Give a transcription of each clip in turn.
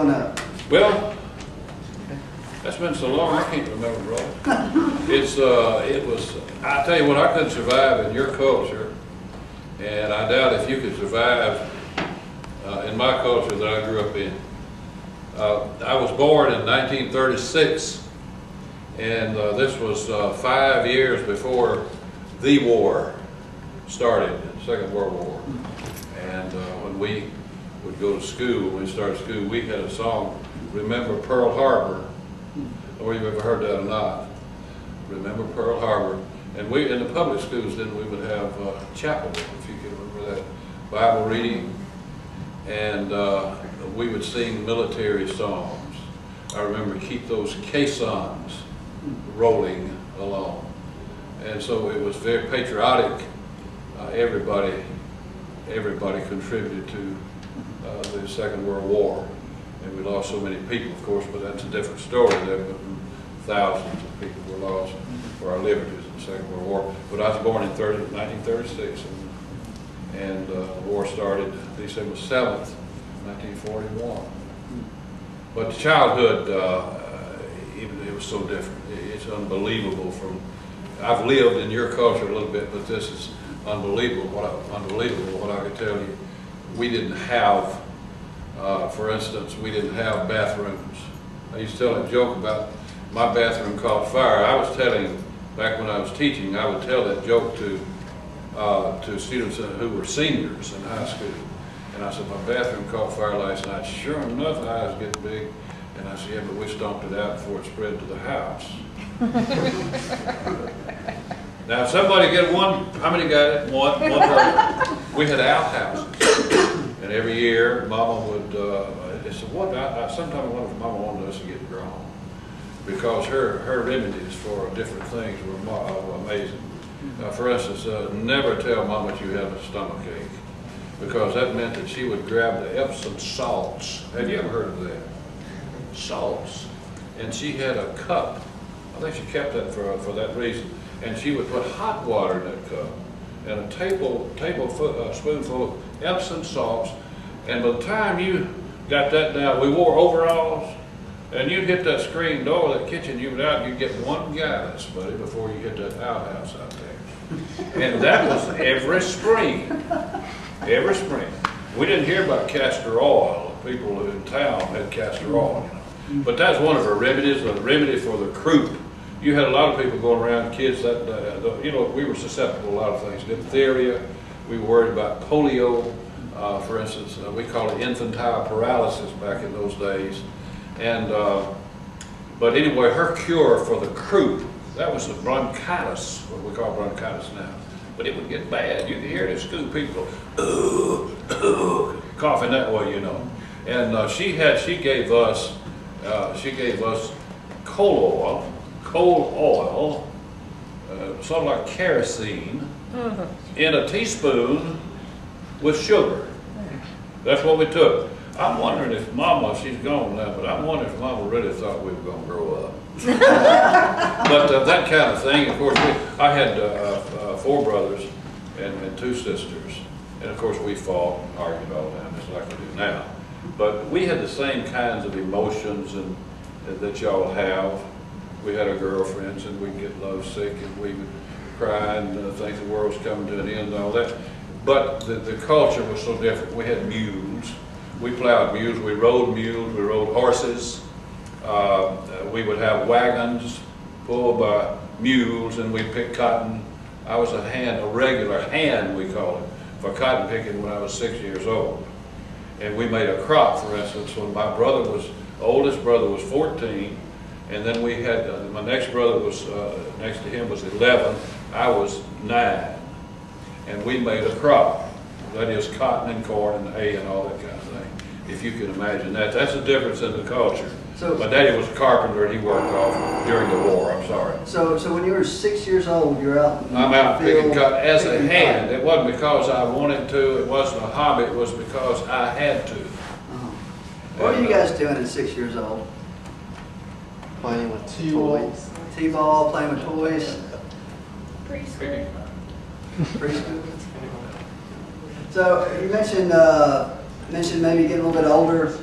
growing up? Well, that's been so long, I can't remember, brother. It was, I tell you what, I couldn't survive in your culture, and I doubt if you could survive in my culture that I grew up in. I was born in 1936, and this was 5 years before the war started, the Second World War. And when we would go to school, when we started school, we had a song, Remember Pearl Harbor. I don't know if you've ever heard that or not. Remember Pearl Harbor. And we, in the public schools, then we would have chapel, if you can remember that, Bible reading, and we would sing military songs. I remember keep those caissons rolling along. And so it was very patriotic. Everybody contributed to the Second World War. And we lost so many people, of course, but that's a different story. There were thousands of people were lost for our liberties in the Second World War. But I was born in 1936, and the war started December 7th, 1941. But the childhood, it was so different. It's unbelievable. I've lived in your culture a little bit, but this is unbelievable. What I could tell you, we didn't have. For instance, we didn't have bathrooms. I used to tell a joke about my bathroom caught fire. I was telling, back when I was teaching, I would tell that joke to students who were seniors in high school. And I said, my bathroom caught fire last night. Sure enough, I was getting big. And I said, yeah, but we stomped it out before it spread to the house. Now, if somebody get one, how many got it? One person. We had outhouses. And every year, Mama would, sometimes I wonder if Mama wanted us to get grown. Because her remedies for different things were amazing. For instance, never tell Mama you have a stomach ache. Because that meant that she would grab the Epsom salts. Have you ever heard of that? Salts. And she had a cup. I think she kept that for that reason. And she would put hot water in that cup. And a spoonful of Epsom salts, and by the time you got that down, we wore overalls, and you'd hit that screen door of that kitchen, you would out, you'd get one gallus, buddy, before you hit that outhouse out there. And that was every spring. Every spring. We didn't hear about castor oil. People in town had castor oil, you know. But that's one of our remedies, the remedy for the croup. You had a lot of people going around, kids that, you know, we were susceptible to a lot of things. Diphtheria, we were worried about polio, for instance. We called it infantile paralysis back in those days. And, but anyway, her cure for the croup, that was the bronchitis, what we call bronchitis now. But it would get bad. You could hear it at school, people go, ooh, coughing that way, you know. And she gave us coal oil, sort of like kerosene, in a teaspoon with sugar. That's what we took. I'm wondering if Mama, she's gone now, but I'm wondering if Mama really thought we were going to grow up. But that kind of thing, of course, I had 4 brothers and 2 sisters. And of course we fought and argued all the time, just like we do now. But we had the same kinds of emotions that y'all have. We had our girlfriends, and we'd get lovesick, and we would cry and think the world was coming to an end and all that. But the culture was so different. We had mules. We plowed mules. We rode mules. We rode horses. We would have wagons pulled by mules, and we'd pick cotton. I was a regular hand, we call it, for cotton picking when I was 6 years old. And we made a crop, for instance, when my oldest brother was 14, and then we had, my next brother was, next to him was 11, I was 9. And we made a crop. That is cotton and corn and hay and all that kind of thing. If you can imagine that. That's the difference in the culture. So, my daddy was a carpenter, and he worked off during the war, I'm sorry. So when you were 6 years old, you're out in I'm out picking cotton as a hand. It wasn't because I wanted to, it wasn't a hobby, it was because I had to. What were you guys doing at 6 years old? Playing with toys. T-ball, playing with toys. Preschool. Preschool. So you mentioned maybe getting a little bit older.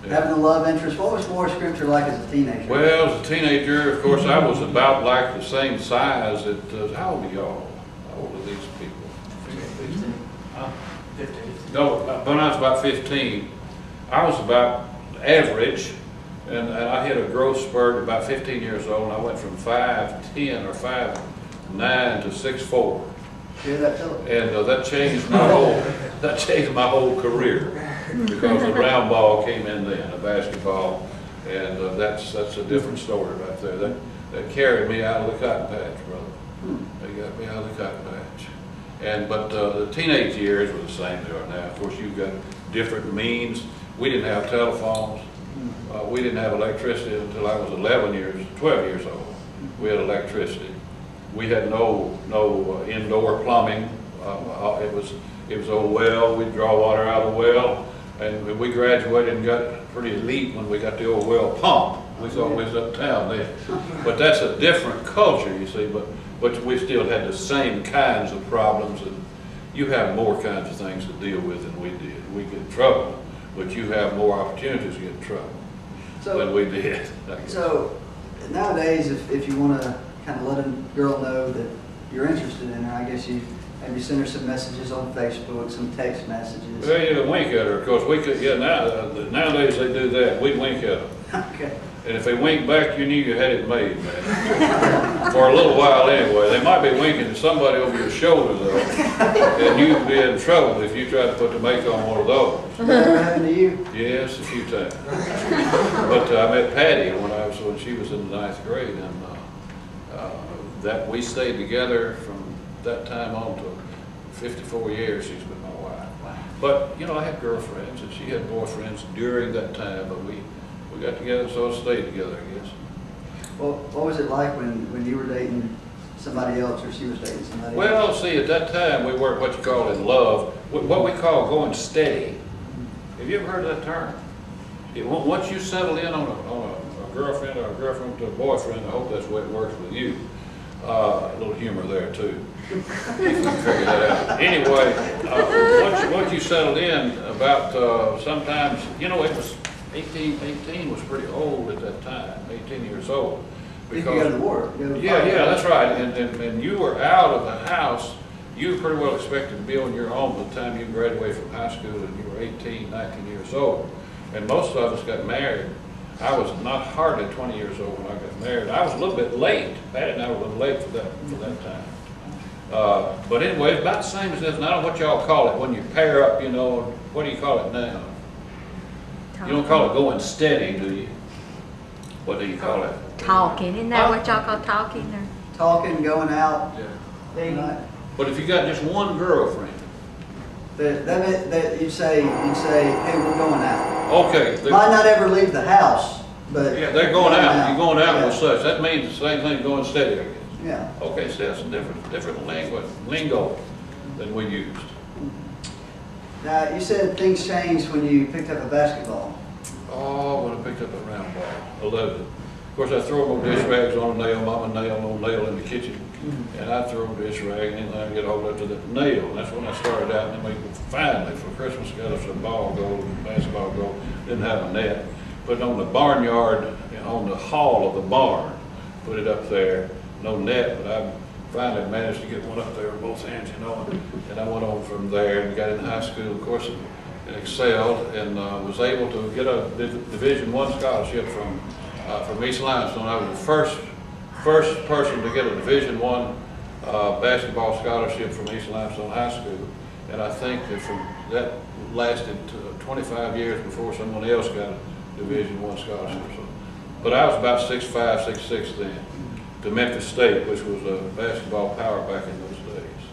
Having a love interest, what was Morris Schrimsher like as a teenager? Well, as a teenager, of course, I was about like the same size that, how old are y'all? How old are these people? 15. Huh? 15. No, when I was about 15, I was about average, and I hit a growth spurt at about 15 years old, and I went from 5'10" or 5'9" to 6'4". Hear that, Philip? And that changed my whole career, because the round ball came in then, a basketball, and that's a different story right there. That carried me out of the cotton patch, brother. They got me out of the cotton patch. But the teenage years were the same they are now. Of course, you've got different means. We didn't have telephones. We didn't have electricity until I was 12 years old. We had electricity. We had no indoor plumbing. It was a well. We'd draw water out of the well, and we graduated and got pretty elite when we got the old well pump. We thought we was uptown then. But that's a different culture, you see. But we still had the same kinds of problems, and you have more kinds of things to deal with than we did. We get in trouble, but you have more opportunities to get in trouble than we did. So nowadays, if you want to kind of let a girl know that you're interested in her, I guess you maybe send her some messages on Facebook, some text messages. Well, you wink at her, of course. We could, nowadays they do that. We'd wink at them. Okay. And if they winked back, you knew you had it made, man. For a little while anyway. They might be winking at somebody over your shoulder, though. And you'd be in trouble if you tried to put the make on one of those. That ever happened to you? Yes, a few times. But I met Patty when she was in the 9th grade, and that we stayed together from that time on to 54 years. She's been my wife. But I had girlfriends and she had boyfriends during that time, but we got together, so I stayed together, I guess. Well, what was it like when you were dating somebody else or she was dating somebody else? Well, see, at that time we weren't what you call in love, what we call going steady. Have you ever heard of that term? Once you settle in on a girlfriend or a girlfriend to a boyfriend, I hope that's the way it works with you. A little humor there too. You can figure that out. Anyway, once you settled in, about sometimes, it was 18 was pretty old at that time, 18 years old. Because you go to war. Yeah, that's right. And you were out of the house. You were pretty well expected to be on your own by the time you graduated from high school, and you were 18, 19 years old. And most of us got married. I was not hardly 20 years old when I got married. I was a little bit late. Patty and I were a little late for that time. But anyway, it's about the same as this. And I don't know what y'all call it when you pair up, what do you call it now? You don't call it going steady, do you? What do you call it? Talking. Isn't that what y'all call talking? Or? Talking, going out. Yeah. But if you got just one girlfriend. That you'd say, hey, we're going out. Okay. Might not ever leave the house, but yeah, they're going out. You're going out with such. That means the same thing going steady, I guess. Yeah. Okay, so that's a different lingo than we used. Now, you said things changed when you picked up a basketball. Oh, when I picked up a round ball, 11. Of course, I throw no dish rags on a nail, mama nail in the kitchen, and I throw a dish rag, and then I get hold up to the nail. And that's when I started out, and then we finally, for Christmas, got us a ball goal, basketball goal. Didn't have a net. Put it on the barnyard, on the hall of the barn. Put it up there. No net, but I finally managed to get one up there with both hands, and I went on from there and got in high school, of course, and excelled, and was able to get a Division I scholarship from East Limestone. I was the first person to get a Division I basketball scholarship from East Limestone High School, and I think that lasted 25 years before someone else got a Division I scholarship. But I was about 6'5", 6'6" then. To Memphis State, which was a basketball power back in those days.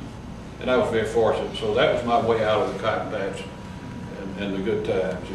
And I was very fortunate. So that was my way out of the cotton patch and the good times,